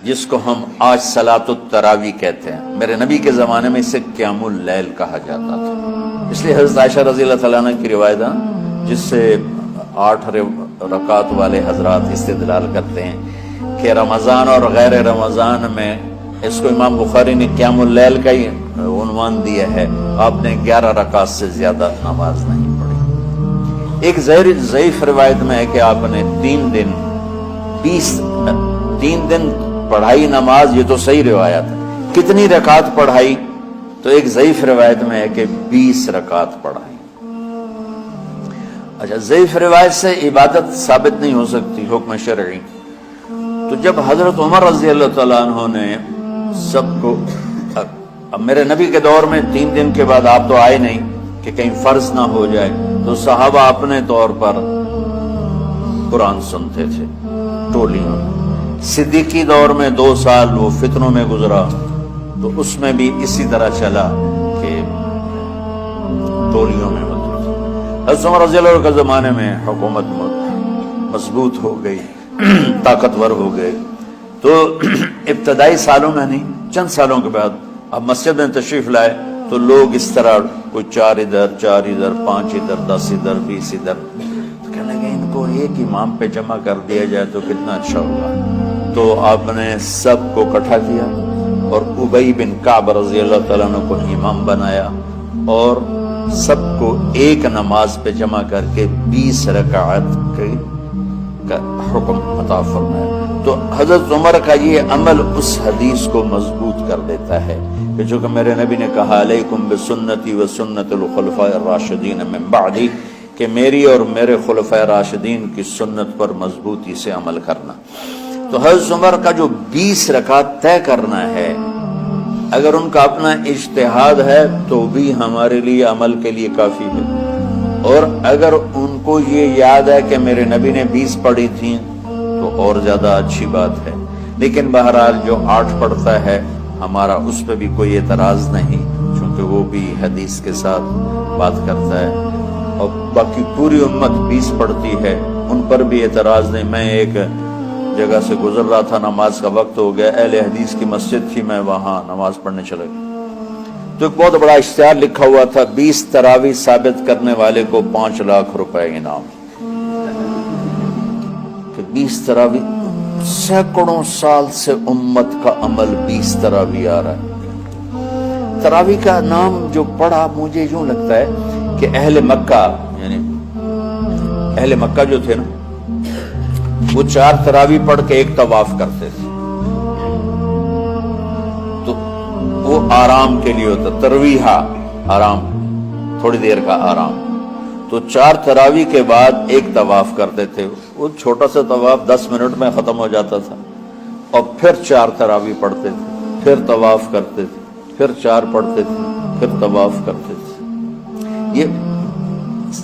جس کو ہم آج صلاۃ التراویح کہتے ہیں، میرے نبی کے زمانے میں اسے قیام اللیل کہا جاتا تھا۔ اس لیے حضرت عائشہ رضی اللہ تعالیٰ عنہ کی روایت ہے جس سے 8 رکعت والے حضرات استدلال کرتے ہیں کہ رمضان اور غیر رمضان میں اس کو امام بخاری نے قیام اللیل کا ہی عنوان دیا ہے، آپ نے 11 رکعت سے زیادہ نماز نہیں پڑھی۔ ایک ضعیف روایت میں ہے کہ آپ نے 3 دن پڑھائی نماز، یہ تو صحیح روایت ہے۔ کتنی رکعت پڑھائی؟ تو ایک ضعیف روایت میں ہے کہ 20 رکعت پڑھائی۔ اچھا، ضعیف روایت سے عبادت ثابت نہیں ہو سکتی حکم شرعی، تو جب حضرت عمر رضی اللہ تعالیٰ عنہ نے سب کو، اب میرے نبی کے دور میں 3 دن کے بعد آپ تو آئے نہیں کہ کہیں فرض نہ ہو جائے، تو صحابہ اپنے طور پر قرآن سنتے تھے ٹولیوں میں۔ صدیقی دور میں 2 سال وہ فتنوں میں گزرا، تو اس میں بھی اسی طرح چلا کہ ٹولیوں میں ہوتے تھے۔ حضرت عمر رضی اللہ عنہ کے زمانے میں حکومت مضبوط ہو گئی، طاقتور ہو گئے، تو ابتدائی سالوں میں نہیں، چند سالوں کے بعد اب مسجد میں تشریف لائے تو لوگ اس طرح کوئی 4 ادھر 4 ادھر 5 ادھر 10 ادھر 20 ادھر، تو کہنے لگے ان کو ایک امام پہ جمع کر دیا جائے تو کتنا اچھا ہوگا۔ تو آپ نے سب کو اکٹھا کیا اور ابی بن کعب رضی اللہ تعالیٰ عنہ کو امام بنایا اور سب کو ایک نماز پہ جمع کر کے 20 رکعت کا حکم عطا فرمایا۔ تو حضرت عمر کا یہ عمل اس حدیث کو مضبوط کر دیتا ہے کہ جو کہ میرے نبی نے کہا علیکم بسنتی و سنت الخلفاء الراشدین من بعدی، کہ میری اور میرے خلفاء راشدین کی سنت پر مضبوطی سے عمل کرنا۔ تو حضرت عمر کا جو 20 رکعت طے کرنا ہے، اگر ان کا اپنا اجتہاد ہے تو بھی ہمارے لیے عمل کے لیے کافی ہے، اور اگر ان کو یہ یاد ہے کہ میرے نبی نے 20 پڑھی تھیں تو اور زیادہ اچھی بات ہے۔ لیکن بہرحال جو 8 پڑھتا ہے ہمارا اس پہ بھی کوئی اعتراض نہیں، چونکہ وہ بھی حدیث کے ساتھ بات کرتا ہے، اور باقی پوری امت 20 پڑھتی ہے، ان پر بھی اعتراض نہیں۔ میں ایک جگہ سے گزر رہا تھا، نماز کا وقت ہو گیا، اہل حدیث کی مسجد تھی، میں وہاں نماز پڑھنے چلا گیا، تو ایک بہت بڑا اشتہار لکھا ہوا تھا 20 تراویح ثابت کرنے والے کو 5 لاکھ روپے انعام۔ کہ 20 تراویح، سینکڑوں سال سے امت کا عمل 20 تراویح آ رہا ہے۔ تراویح کا نام جو پڑھا، مجھے یوں لگتا ہے کہ اہل مکہ، یعنی اہل مکہ جو تھے نا، وہ 4 تراویح پڑھ کے ایک طواف کرتے تھے، تو وہ آرام کے لیے ہوتا، ترویحہ آرام، تھوڑی دیر کا آرام، تو 4 تراویح کے بعد ایک طواف کرتے تھے۔ وہ چھوٹا سا طواف 10 منٹ میں ختم ہو جاتا تھا، اور پھر 4 تراویح پڑھتے تھے، پھر طواف کرتے تھے، پھر 4 پڑھتے تھے، پھر طواف کرتے تھے۔ یہ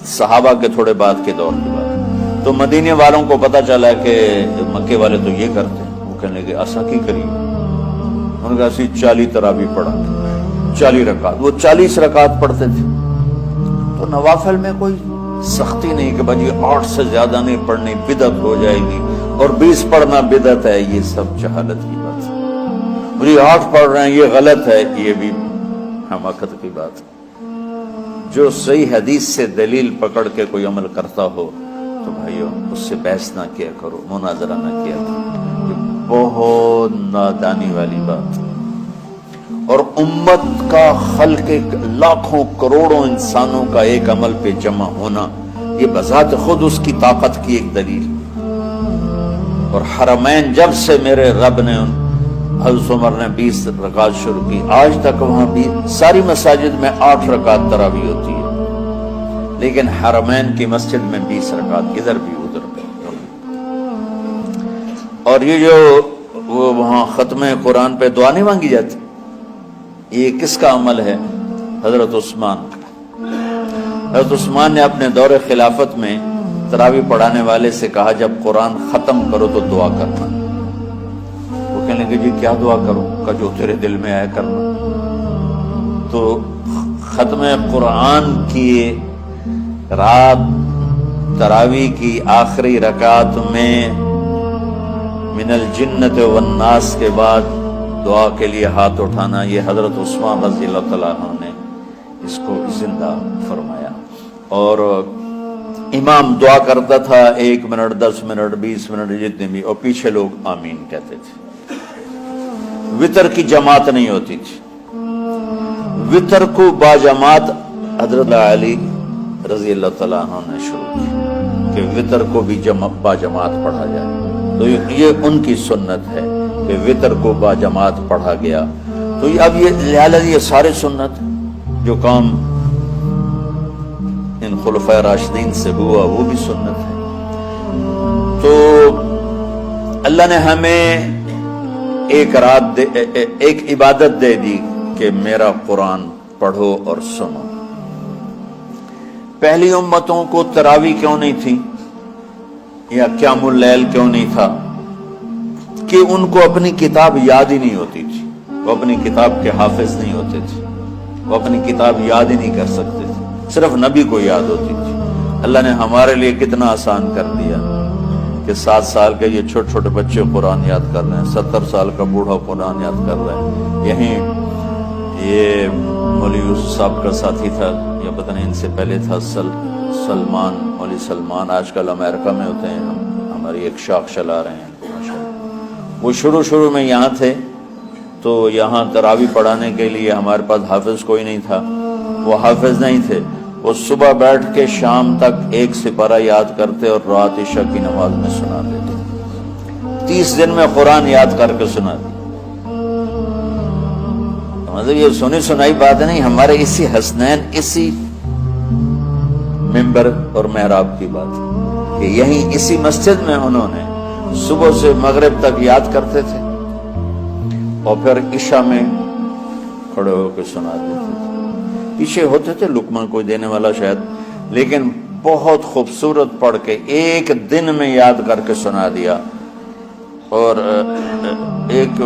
صحابہ کے تھوڑے بعد کے دور کی بات۔ تو مدینے والوں کو پتہ چلا کہ مکے والے تو یہ کرتے ہیں، وہ کہنے لگے ایسا کی کریے، انہوں نے کہا اسی 40 تراویح پڑھا، 40 رکعت، وہ 40 رکعت پڑھتے تھے۔ تو نوافل میں کوئی سختی نہیں کہ بھائی 8 سے زیادہ نہیں پڑھنی، بدعت ہو جائے گی، اور 20 پڑھنا بدعت ہے، یہ سب جہالت کی بات ہے۔ مجھے 8 پڑھ رہے ہیں یہ غلط ہے، یہ بھی حماقت کی بات ہے۔ جو صحیح حدیث سے دلیل پکڑ کے کوئی عمل کرتا ہو تو بھائیو اس سے بحث نہ کیا کرو، مناظرہ نہ کیا کرو، یہ بہت نادانی والی بات۔ اور امت کا، خلق لاکھوں کروڑوں انسانوں کا ایک عمل پہ جمع ہونا، یہ بذات خود اس کی طاقت کی ایک دلیل۔ اور حرمین جب سے میرے رب نے حضرت عمر نے 20 رکعت شروع کی، آج تک وہاں بھی ساری مساجد میں 8 رکعت تراویح ہوتی ہے، لیکن حرمین کی مسجد میں 20 رکعت، ادھر بھی ادھر بھی۔ اور یہ جو وہ وہاں ختم قرآن پہ دعا نہیں مانگی جاتی، یہ کس کا عمل ہے؟ حضرت عثمان کا۔ حضرت عثمان نے اپنے دور خلافت میں تراویح پڑھانے والے سے کہا جب قرآن ختم کرو تو دعا کرنا۔ وہ کہنے لگے جی کیا دعا کروں؟ کہ جو تیرے دل میں آیا کرنا۔ تو ختم قرآن کی رات تراویح کی آخری رکعت میں من الجنت والناس کے بعد دعا کے لیے ہاتھ اٹھانا، یہ حضرت عثمان رضی اللہ تعالیٰ عنہ نے اس کو زندہ فرمایا. اور امام دعا کرتا تھا 1 منٹ 10 منٹ 20 منٹ جتنے بھی، اور پیچھے لوگ آمین کہتے تھے. وتر کی جماعت نہیں ہوتی تھی. وتر کو باجماعت حضرت علی رضی اللہ تعالیٰ عنہ نے شروع کی کہ وتر کو بھی باجماعت پڑھا جائے. تو یہ ان کی سنت ہے کہ وتر کو باجماعت پڑھا گیا. تو اب یہ سارے سنت جو کام ان خلفائے راشدین سے ہوا وہ بھی سنت ہے. تو اللہ نے ہمیں ایک عبادت دے دی کہ میرا قرآن پڑھو اور سنو. پہلی امتوں کو تراویح کیوں نہیں تھی یا قیام اللیل کیوں نہیں تھا؟ کہ ان کو اپنی کتاب یاد ہی نہیں ہوتی تھی. وہ اپنی کتاب کے حافظ نہیں ہوتے تھے. وہ اپنی کتاب یاد ہی نہیں کر سکتے تھے. صرف نبی کو یاد ہوتی تھی. اللہ نے ہمارے لیے کتنا آسان کر دیا کہ 7 سال کے یہ چھوٹے چھوٹے بچے قرآن یاد کر رہے ہیں، 70 سال کا بوڑھا قرآن یاد کر رہے ہیں. یہیں یہ مولوی یوسف صاحب کا ساتھی تھا، یا پتہ نہیں ان سے پہلے تھا، سلمان، مولوی سلمان، آج کل امریکہ میں ہوتے ہیں، ہماری ایک شاخ چلا رہے ہیں. وہ شروع میں یہاں تھے، تو یہاں تراویح پڑھانے کے لیے ہمارے پاس حافظ کوئی نہیں تھا. وہ حافظ نہیں تھے، وہ صبح بیٹھ کے شام تک 1 سپارہ یاد کرتے اور رات عشاء کی نماز میں سنا دیتے. 30 دن میں قرآن یاد کر کے سنا دی. مطلب یہ سنی سنائی بات نہیں، ہمارے اسی حسنین، اسی ممبر اور محراب کی بات ہے کہ یہیں اسی مسجد میں انہوں نے صبح سے مغرب تک یاد کرتے تھے اور پھر عشاء میں کھڑے ہو کے سنا دیتے تھے. پیچھے ہوتے تھے لقمہ کوئی دینے والا شاید، لیکن بہت خوبصورت پڑھ کے 1 دن میں یاد کر کے سنا دیا. اور ایک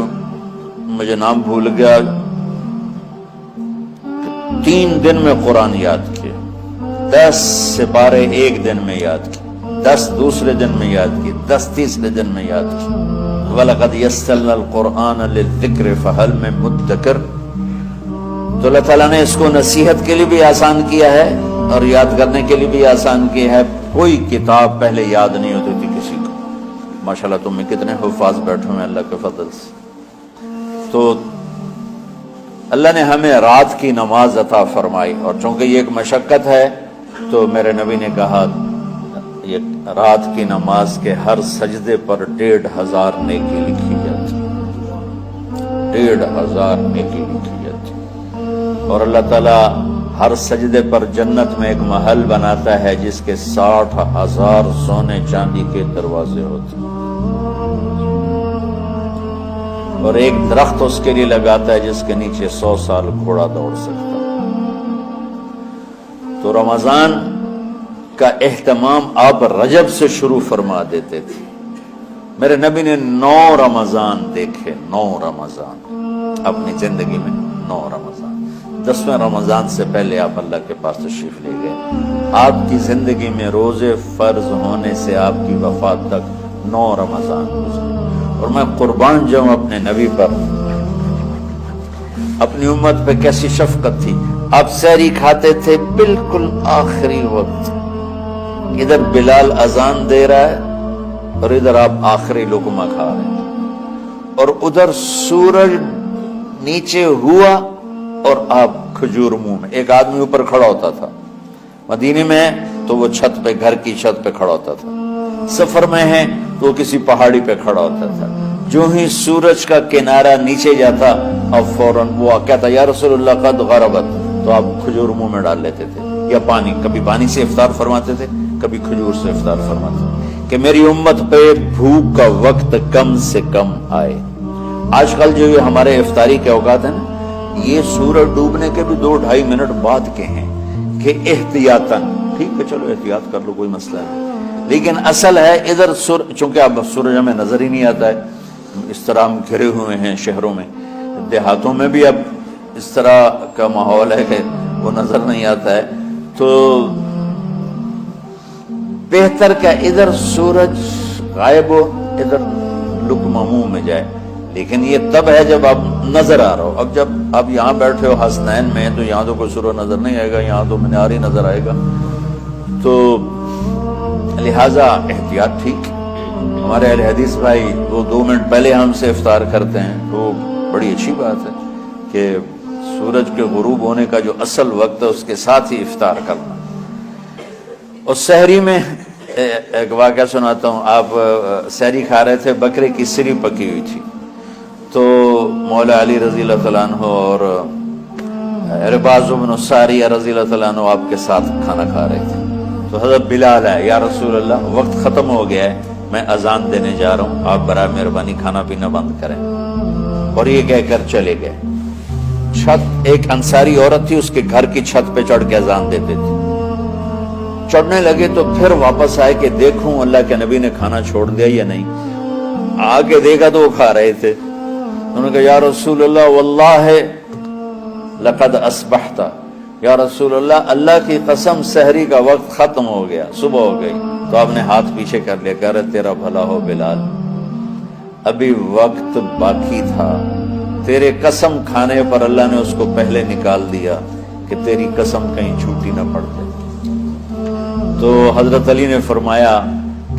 مجھے نام بھول گیا، 3 دن میں قرآن یاد کیا. 10 سپارے 1 دن میں یاد کیے، 10 دوسرے دن میں یاد کیے، 10 تیسرے دن میں یاد کیے. وَلَقَدْ يَسَّرْنَا الْقُرْآنَ لِلذِّكْرِ فَهَلْ مِن مُدَّكِرٍ. تو اللہ تعالیٰ نے اس کو نصیحت کے لیے بھی آسان کیا ہے اور یاد کرنے کے لیے بھی آسان کیا ہے. کوئی کتاب پہلے یاد نہیں ہوتی تھی کسی کو. ماشاءاللہ تم میں کتنے حفاظ بیٹھے ہیں اللہ کے فضل سے. تو اللہ نے ہمیں رات کی نماز عطا فرمائی، اور چونکہ یہ ایک مشقت ہے تو میرے نبی نے کہا یہ رات کی نماز کے ہر سجدے پر 1500 نیکی لکھی جاتی، 1500 نیکی لکھی جاتی. اور اللہ تعالیٰ ہر سجدے پر جنت میں ایک محل بناتا ہے جس کے 60,000 سونے چاندی کے دروازے ہوتے ہیں، اور ایک درخت اس کے لیے لگاتا ہے جس کے نیچے 100 سال گھوڑا دوڑ سکتا ہے. تو رمضان کا اہتمام آپ رجب سے شروع فرما دیتے تھے. میرے نبی نے 9 رمضان دیکھے، 9 رمضان اپنی زندگی میں، 9 رمضان. 10ویں رمضان سے پہلے آپ اللہ کے پاس تشریف لے گئے. آپ کی زندگی میں روزے فرض ہونے سے آپ کی وفات تک 9 رمضان گزرے. اور میں قربان جاؤں اپنے نبی پر، اپنی امت پہ کیسی شفقت تھی. آپ سحری کھاتے تھے بالکل آخری وقت، ادھر بلال اذان دے رہا ہے اور ادھر آپ آخری لقمہ کھا رہے ہیں، اور ادھر سورج نیچے ہوا اور آپ کھجور منہ میں. ایک آدمی اوپر کھڑا ہوتا تھا مدینے میں تو وہ چھت پہ، گھر کی چھت پہ کھڑا ہوتا تھا. سفر میں ہے تو وہ کسی پہاڑی پہ کھڑا ہوتا تھا. جو ہی سورج کا کنارہ نیچے جاتا اب فوراً وہ کہتا یا رسول اللہ قد غربت، تو آپ کھجور منہ میں ڈال لیتے تھے یا پانی. کبھی پانی سے افطار فرماتے تھے، کبھی کھجور سے افطار فرماتے تھے کہ میری امت پہ بھوک کا وقت کم سے کم آئے. آج کل جو یہ ہمارے افطاری کے اوقات ہیں نا، یہ سورج ڈوبنے کے بھی 2-2.5 منٹ بعد کے ہیں کہ احتیاطاً. ٹھیک ہے چلو احتیاط کر لو، کوئی مسئلہ نہیں، لیکن اصل ہے ادھر چونکہ اب سورج ہمیں نظر ہی نہیں آتا ہے، اس طرح ہم گھرے ہوئے ہیں شہروں میں. دیہاتوں میں بھی اب اس طرح کا ماحول ہے کہ وہ نظر نہیں آتا ہے. تو بہتر کہ ادھر سورج غائب ہو، ادھر لقمہ منہ میں جائے، لیکن یہ تب ہے جب آپ نظر آ رہا ہو۔ اب جب آپ یہاں بیٹھے ہو حسنین میں تو یہاں تو کوئی سورہ نظر نہیں آئے گا، یہاں تو منار ہی نظر آئے گا، تو لہٰذا احتیاط ٹھیک۔ ہمارے اہل حدیث بھائی وہ 2 منٹ پہلے ہم سے افطار کرتے ہیں، تو بڑی اچھی بات ہے کہ سورج کے غروب ہونے کا جو اصل وقت ہے اس کے ساتھ ہی افطار کرنا۔ اور سحری میں ایک واقعہ سناتا ہوں، آپ سحری کھا رہے تھے، بکرے کی سری پکی ہوئی تھی، تو مولا علی رضی اللہ تعالیٰ عنہ اور عرباض بن ساریہ رضی اللہ تعالیٰ عنہ آپ کے ساتھ کھانا کھا رہے تھے، تو حضرت بلال ہے، یا رسول اللہ وقت ختم ہو گیا ہے، میں اذان دینے جا رہا ہوں، آپ برائے مہربانی کھانا پینا بند کریں۔ اور یہ کہہ کر چلے گئے۔ چھت، ایک انصاری عورت تھی، اس کے گھر کی چھت پہ چڑھ کے اذان دیتے تھے، چڑھنے لگے تو پھر واپس آئے کہ دیکھوں اللہ کے نبی نے کھانا چھوڑ دیا یا نہیں، آگے دیکھا تو وہ کھا رہے تھے۔ انہوں نے کہا یا رسول اللہ واللہ لقد اصبحت، یا رسول اللہ اللہ کی قسم سحری کا وقت ختم ہو گیا، صبح ہو گئی۔ تو آپ نے ہاتھ پیچھے کر لیا، کہہ رہے تیرا بھلا ہو بلال، ابھی وقت باقی تھا، تیرے قسم کھانے پر اللہ نے اس کو پہلے نکال دیا کہ تیری قسم کہیں جھوٹی نہ پڑ جائے۔ تو حضرت علی نے فرمایا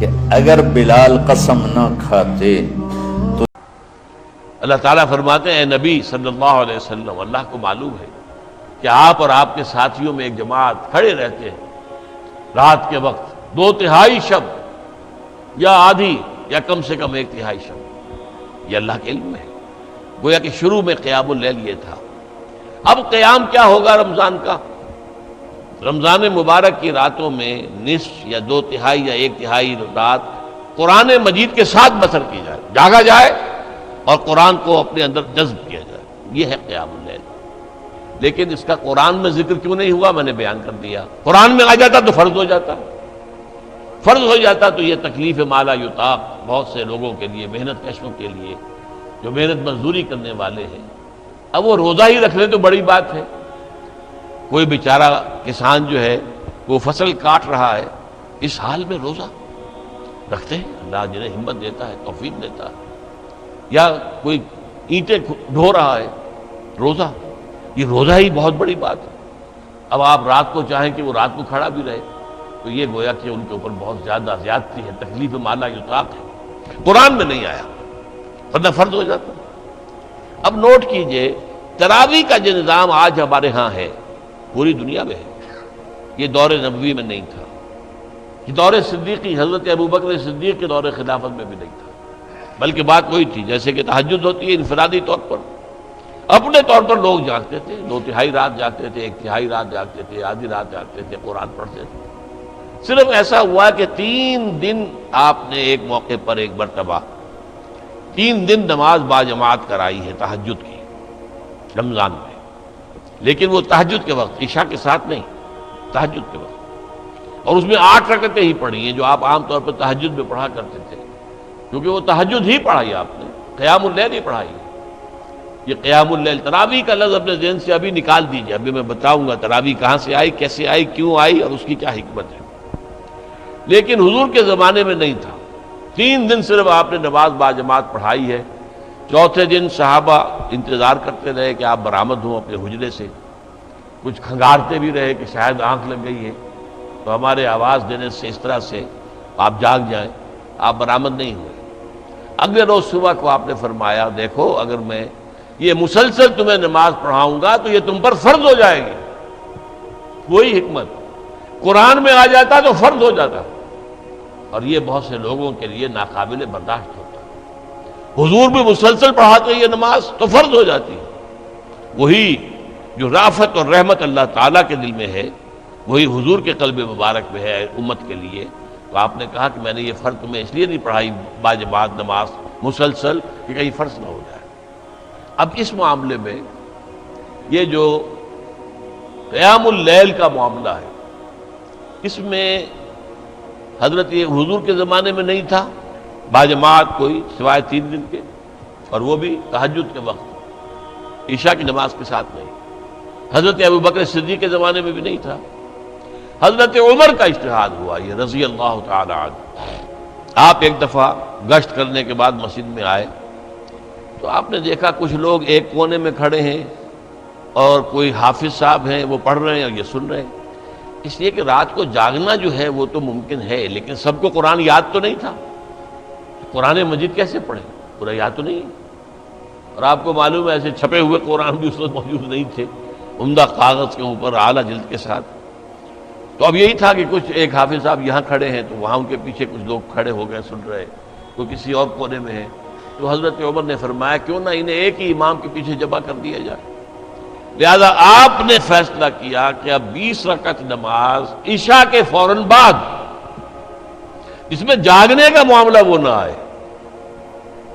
کہ اگر بلال قسم نہ کھاتے تو اللہ تعالیٰ فرماتے ہیں اے نبی صلی اللہ علیہ وسلم، اللہ کو معلوم ہے کہ آپ اور آپ کے ساتھیوں میں ایک جماعت کھڑے رہتے ہیں رات کے وقت 2/3 شب یا آدھی یا کم سے کم 1/3 شب، یہ اللہ کے علم میں ہے۔ گویا کہ شروع میں قیام اللیل یہ تھا۔ اب قیام کیا ہوگا رمضان کا؟ رمضان مبارک کی راتوں میں نصف یا 2/3 یا 1/3 رات قرآن مجید کے ساتھ بسر کی جائے، جاگا جائے اور قرآن کو اپنے اندر جذب کیا جائے، یہ ہے قیام اللیل۔ لیکن اس کا قرآن میں ذکر کیوں نہیں ہوا؟ میں نے بیان کر دیا، قرآن میں آ جاتا تو فرض ہو جاتا، فرض ہو جاتا تو یہ تکلیف ما لا یطاق بہت سے لوگوں کے لیے، محنت کشوں کے لیے جو محنت مزدوری کرنے والے ہیں، اب وہ روزہ ہی رکھ لیں تو بڑی بات ہے۔ کوئی بیچارہ کسان جو ہے وہ فصل کاٹ رہا ہے، اس حال میں روزہ رکھتے ہیں، اللہ جنہیں ہمت دیتا ہے، توفیق دیتا ہے، یا کوئی اینٹیں ڈھو رہا ہے، روزہ، یہ روزہ ہی بہت بڑی بات ہے۔ اب آپ رات کو چاہیں کہ وہ رات کو کھڑا بھی رہے تو یہ گویا کہ ان کے اوپر بہت زیادہ زیادتی ہے، تکلیف ما لا یطاق ہے، قرآن میں نہیں آیا ورنہ فرض ہو جاتا۔ اب نوٹ کیجئے، تراویح کا جو نظام آج ہمارے ہاں ہے پوری دنیا میں ہے، یہ دور نبوی میں نہیں تھا، یہ دور صدیقی حضرت ابوبکر صدیق کے دور خلافت میں بھی نہیں تھا، بلکہ بات وہی تھی جیسے کہ تہجد ہوتی ہے انفرادی طور پر، اپنے طور پر لوگ جاگتے تھے، 2/3 رات جاگتے تھے، 1/3 رات جاگتے تھے، آدھی رات جاگتے تھے، قرآن پڑھتے تھے۔ صرف ایسا ہوا کہ 3 دن آپ نے ایک موقع پر ایک مرتبہ 3 دن نماز باجماعت کرائی ہے تہجد کی رمضان میں، لیکن وہ تہجد کے وقت، عشاء کے ساتھ نہیں، تہجد کے وقت، اور اس میں 8 رکعتیں ہی پڑھی ہیں جو آپ عام طور پر تہجد میں پڑھا کرتے تھے، کیونکہ وہ تہجد ہی پڑھائی آپ نے، قیام اللیل ہی پڑھائی۔ یہ قیام اللیل، تراویح کا لفظ اپنے ذہن سے ابھی نکال دیجئے، ابھی میں بتاؤں گا تراویح کہاں سے آئی، کیسے آئی، کیوں آئی اور اس کی کیا حکمت ہے، لیکن حضور کے زمانے میں نہیں تھا۔ 3 دن صرف آپ نے نماز باجماعت پڑھائی ہے، چوتھے دن صحابہ انتظار کرتے رہے کہ آپ برآمد ہوں اپنے حجرے سے، کچھ کھنگارتے بھی رہے کہ شاید آنکھ لگ گئی ہے تو ہمارے آواز دینے سے اس طرح سے آپ جاگ جائیں، آپ برآمد نہیں ہوئے۔ اگلے روز صبح کو آپ نے فرمایا دیکھو اگر میں یہ مسلسل تمہیں نماز پڑھاؤں گا تو یہ تم پر فرض ہو جائے گی۔ وہی حکمت، قرآن میں آ جاتا تو فرض ہو جاتا، اور یہ بہت سے لوگوں کے لیے ناقابل برداشت ہوتا ہے۔ حضور بھی مسلسل پڑھاتے یہ نماز تو فرض ہو جاتی ہے۔ وہی جو رافت اور رحمت اللہ تعالیٰ کے دل میں ہے وہی حضور کے قلب مبارک میں ہے امت کے لیے، تو آپ نے کہا کہ میں نے یہ فرض تمہیں اس لیے نہیں پڑھائی باجماعت نماز مسلسل کہ کہیں فرض نہ ہو جائے۔ اب اس معاملے میں یہ جو قیام اللیل کا معاملہ ہے، اس میں حضرت یہ حضور کے زمانے میں نہیں تھا باجماعت کوئی سوائے 3 دن کے، اور وہ بھی تہجد کے وقت، عشاء کی نماز کے ساتھ نہیں۔ حضرت ابوبکر صدیق کے زمانے میں بھی نہیں تھا۔ حضرت عمر کا اجتہاد ہوا یہ رضی اللہ تعالی عنہ، آپ ایک دفعہ گشت کرنے کے بعد مسجد میں آئے تو آپ نے دیکھا کچھ لوگ ایک کونے میں کھڑے ہیں اور کوئی حافظ صاحب ہیں وہ پڑھ رہے ہیں اور یہ سن رہے ہیں. اس لیے کہ رات کو جاگنا جو ہے وہ تو ممکن ہے، لیکن سب کو قرآن یاد تو نہیں تھا. قرآن مجید کیسے پڑھیں؟ پورا یاد تو نہیں ہے. اور آپ کو معلوم ہے ایسے چھپے ہوئے قرآن بھی اس وقت موجود نہیں تھے، عمدہ کاغذ کے اوپر اعلیٰ جلد کے ساتھ. تو اب یہی تھا کہ کچھ ایک حافظ صاحب یہاں کھڑے ہیں تو وہاں ان کے پیچھے کچھ لوگ کھڑے ہو گئے سن رہے، کوئی کسی اور کونے میں ہے. تو حضرت عمر نے فرمایا کیوں نہ انہیں ایک ہی امام کے پیچھے جمع کر دیا جائے. لہذا آپ نے فیصلہ کیا کہ اب 20 رکعت نماز عشاء کے فوراً بعد، اس میں جاگنے کا معاملہ وہ نہ آئے،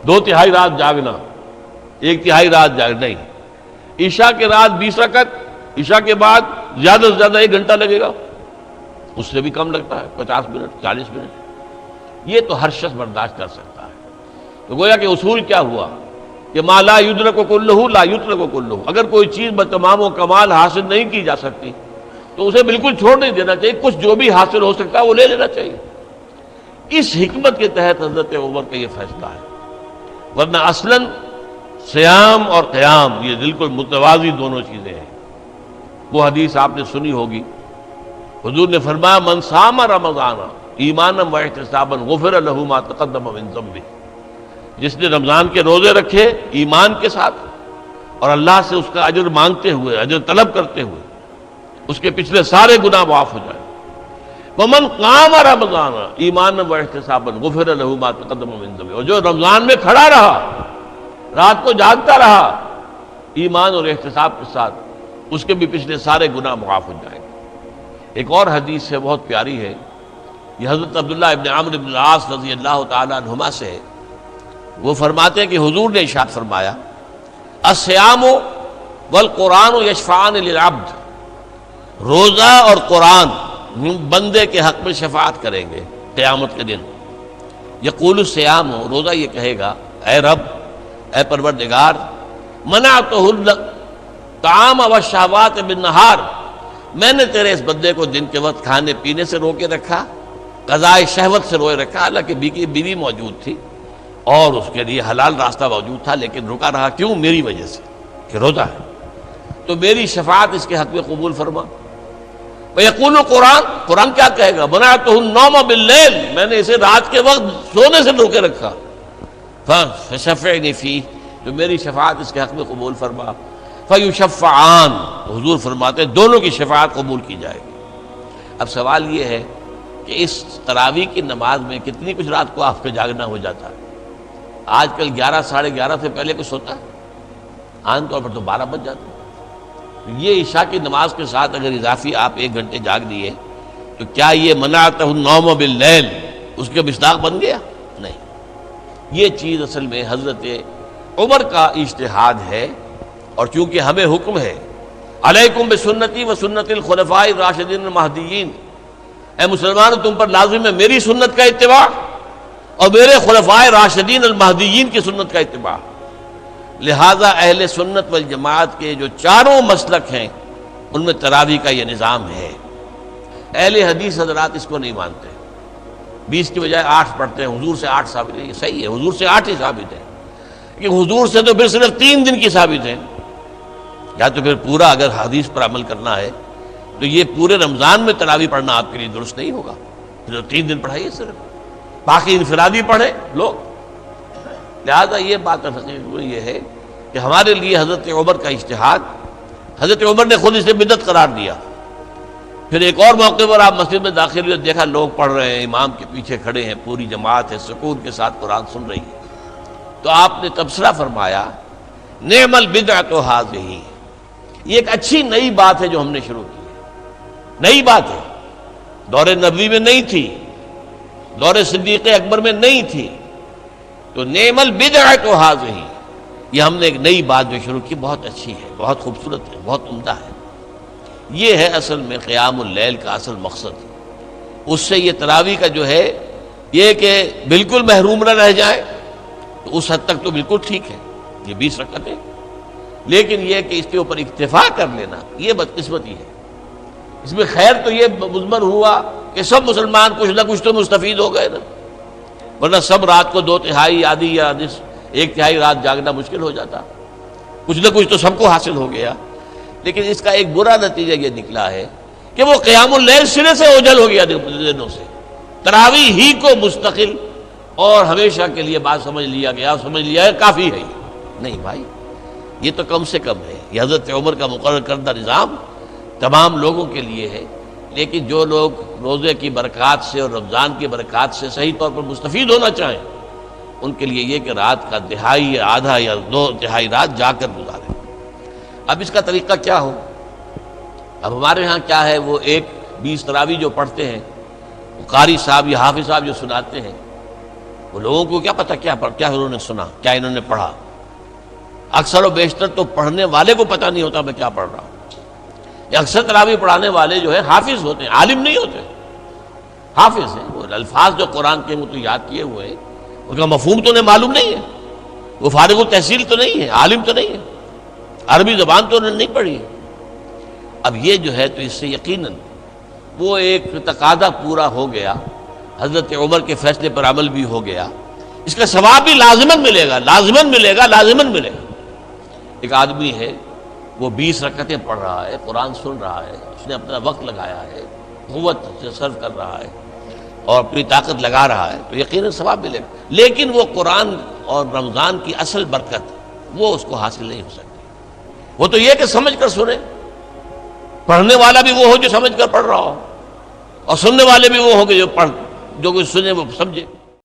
2/3 رات جاگنا، 1/3 رات جاگنا نہیں. عشاء کے رات 20 رکعت، عشاء کے بعد زیادہ سے زیادہ 1 گھنٹہ لگے گا، اس سے بھی کم لگتا ہے، 50 منٹ 40 منٹ. یہ تو ہر شخص برداشت کر سکتا ہے. تو گویا کہ اصول کیا ہوا کہ ما لا یدرک کلہ لا یترک کلہ. اگر کوئی چیز بتمام و کمال حاصل نہیں کی جا سکتی تو اسے بالکل چھوڑ نہیں دینا چاہیے، کچھ جو بھی حاصل ہو سکتا ہے وہ لے لینا چاہیے. اس حکمت کے تحت حضرت عمر کا یہ فیصلہ ہے. ورنہ اصلاً صیام اور قیام یہ بالکل متوازی دونوں چیزیں ہیں. وہ حدیث آپ نے سنی ہوگی، حضور نے فرمایا من صام رمضان ایمانا و احتسابا غفر له ما تقدم من ذنبه. جس نے رمضان کے روزے رکھے ایمان کے ساتھ اور اللہ سے اس کا اجر مانگتے ہوئے، اجر طلب کرتے ہوئے، اس کے پچھلے سارے گناہ معاف ہو جائیں. ومن قام رمضان ایمانا و احتسابا غفر له ما تقدم من ذنبه. اور جو رمضان میں کھڑا رہا، رات کو جاگتا رہا ایمان اور احتساب کے ساتھ، اس کے بھی پچھلے سارے گناہ معاف ہو جائیں. ایک اور حدیث ہے بہت پیاری ہے، یہ حضرت عبداللہ ابن عمرو بن العاص رضی اللہ تعالیٰ عنہما سے ہے. وہ فرماتے ہیں کہ حضور نے ارشاد فرمایا الصیام والقرآن یشفعان للعبد. روزہ اور قرآن بندے کے حق میں شفاعت کریں گے قیامت کے دن. یقول الصیام، روزہ یہ کہے گا اے رب، اے پروردگار، منعتہ الطعام والشہوات بالنہار، میں نے تیرے اس بندے کو دن کے وقت کھانے پینے سے روکے رکھا، قضاء شہوت سے روکے رکھا. حالانکہ بیوی موجود تھی اور اس کے لیے حلال راستہ موجود تھا، لیکن رکا رہا. کیوں؟ میری وجہ سے کہ روزہ ہے. تو میری شفاعت اس کے حق میں قبول فرما. وَيَقُولُ القرآن، قرآن کیا کہے گا مَنَعْتُهُ النَّوْمَ بِاللَّيْلِ، میں نے اسے رات کے وقت سونے سے روکے رکھا. فَشَفِّعْنِي فِيهِ، تو میری شفاعت اس کے حق میں قبول فرما. فَيُشَفَّعَانِ، حضور فرماتے ہیں دونوں کی شفاعت قبول کی جائے گی. اب سوال یہ ہے کہ اس تراویح کی نماز میں کتنی کچھ رات کو آپ کا جاگنا ہو جاتا ہے. آج کل 11 ساڑھے 11 سے پہلے کچھ ہوتا ہے، عام طور پر تو 12 بج جاتے ہیں. یہ عشاء کی نماز کے ساتھ اگر اضافی آپ 1 گھنٹے جاگ دیے تو کیا یہ منعتہ النوم باللیل اس کے مصداق بن گیا؟ نہیں. یہ چیز اصل میں حضرت عمر کا اجتہاد ہے. اور چونکہ ہمیں حکم ہے علیکم بسنتی و سنت الخلفاء الراشدین المہدیین، اے مسلمانوں تم پر لازم ہے میری سنت کا اتباع اور میرے خلفاء راشدین المہدیین کی سنت کا اتباع. لہذا اہل سنت والجماعت کے جو چاروں مسلک ہیں ان میں تراویح کا یہ نظام ہے. اہل حدیث حضرات اس کو نہیں مانتے، 20 کی بجائے 8 پڑھتے ہیں. حضور سے 8 ثابت ہے، یہ صحیح ہے، حضور سے 8 ہی ثابت ہے. کہ حضور سے تو پھر صرف 3 دن کی ثابت ہے. یا تو پھر پورا اگر حدیث پر عمل کرنا ہے تو یہ پورے رمضان میں تراویح پڑھنا آپ کے لیے درست نہیں ہوگا. پھر 3 دن پڑھائیے صرف، باقی انفرادی پڑھے لوگ. لہذا یہ بات یہ ہے کہ ہمارے لیے حضرت عمر کا اجتہاد، حضرت عمر نے خود اسے بدعت قرار دیا. پھر ایک اور موقع پر آپ مسجد میں داخل ہوئے، دیکھا لوگ پڑھ رہے ہیں، امام کے پیچھے کھڑے ہیں، پوری جماعت ہے، سکون کے ساتھ قرآن سن رہی ہے. تو آپ نے تبصرہ فرمایا نعم البدعۃ ھذہ، یہ ایک اچھی نئی بات ہے جو ہم نے شروع کی ہے. نئی بات ہے، دور نبوی میں نہیں تھی، دور صدیق اکبر میں نہیں تھی. تو نعم البدعۃ ھذہ، یہ ہم نے ایک نئی بات جو شروع کی، بہت اچھی ہے، بہت خوبصورت ہے، بہت عمدہ ہے. یہ ہے اصل میں قیام اللیل کا اصل مقصد. اس سے یہ تراویح کا جو ہے یہ کہ بالکل محروم نہ رہ جائے تو اس حد تک تو بالکل ٹھیک ہے، یہ 20 رکعتیں. لیکن یہ کہ اس کے اوپر اکتفا کر لینا یہ بدقسمتی ہے. اس میں خیر تو یہ مضمر ہوا کہ سب مسلمان کچھ نہ کچھ تو مستفید ہو گئے نا. ورنہ سب رات کو 2/3 آدھی یا 1/3 رات جاگنا مشکل ہو جاتا. کچھ نہ کچھ تو سب کو حاصل ہو گیا. لیکن اس کا ایک برا نتیجہ یہ نکلا ہے کہ وہ قیام اللیل سرے سے اوجھل ہو گیا دنوں سے. تراویح ہی کو مستقل اور ہمیشہ کے لیے بات سمجھ لیا گیا، سمجھ لیا ہے کافی ہے. نہیں بھائی، یہ تو کم سے کم ہے. یہ حضرت عمر کا مقرر کردہ نظام تمام لوگوں کے لیے ہے. لیکن جو لوگ روزے کی برکات سے اور رمضان کی برکات سے صحیح طور پر مستفید ہونا چاہیں، ان کے لیے یہ کہ رات کا دہائی یا آدھا یا 2/3 رات جا کر گزاریں. اب اس کا طریقہ کیا ہو؟ اب ہمارے ہاں کیا ہے، وہ 20 تراویح جو پڑھتے ہیں، وہ قاری صاحب یا حافظ صاحب جو سناتے ہیں، وہ لوگوں کو کیا پتہ کیا انہوں نے سنا، کیا انہوں نے پڑھا. اکثر و بیشتر تو پڑھنے والے کو پتہ نہیں ہوتا میں کیا پڑھ رہا ہوں. یہ اکثر تراویح پڑھانے والے جو ہے حافظ ہوتے ہیں، عالم نہیں ہوتے. حافظ ہیں، وہ الفاظ جو قرآن کے وہ تو یاد کیے ہوئے ہیں، ان کا مفہوم تو انہیں معلوم نہیں ہے. وہ فارغ التحصیل تو نہیں ہے، عالم تو نہیں ہے، عربی زبان تو انہوں نے نہیں پڑھی ہے. اب یہ جو ہے تو اس سے یقیناً وہ ایک تقاضا پورا ہو گیا، حضرت عمر کے فیصلے پر عمل بھی ہو گیا. اس کا ثواب بھی لازماً ملے گا، لازماً ملے گا، لازماً ملے گا. ایک آدمی ہے، وہ 20 رکعتیں پڑھ رہا ہے، قرآن سن رہا ہے، اس نے اپنا وقت لگایا ہے، قوت سے صرف کر رہا ہے اور اپنی طاقت لگا رہا ہے، تو یقیناً ثواب ملے گا. لیکن وہ قرآن اور رمضان کی اصل برکت وہ اس کو حاصل نہیں ہو سکتی. وہ تو یہ کہ سمجھ کر سنے، پڑھنے والا بھی وہ ہو جو سمجھ کر پڑھ رہا ہو، اور سننے والے بھی وہ ہو کہ جو کچھ سنے وہ سمجھے.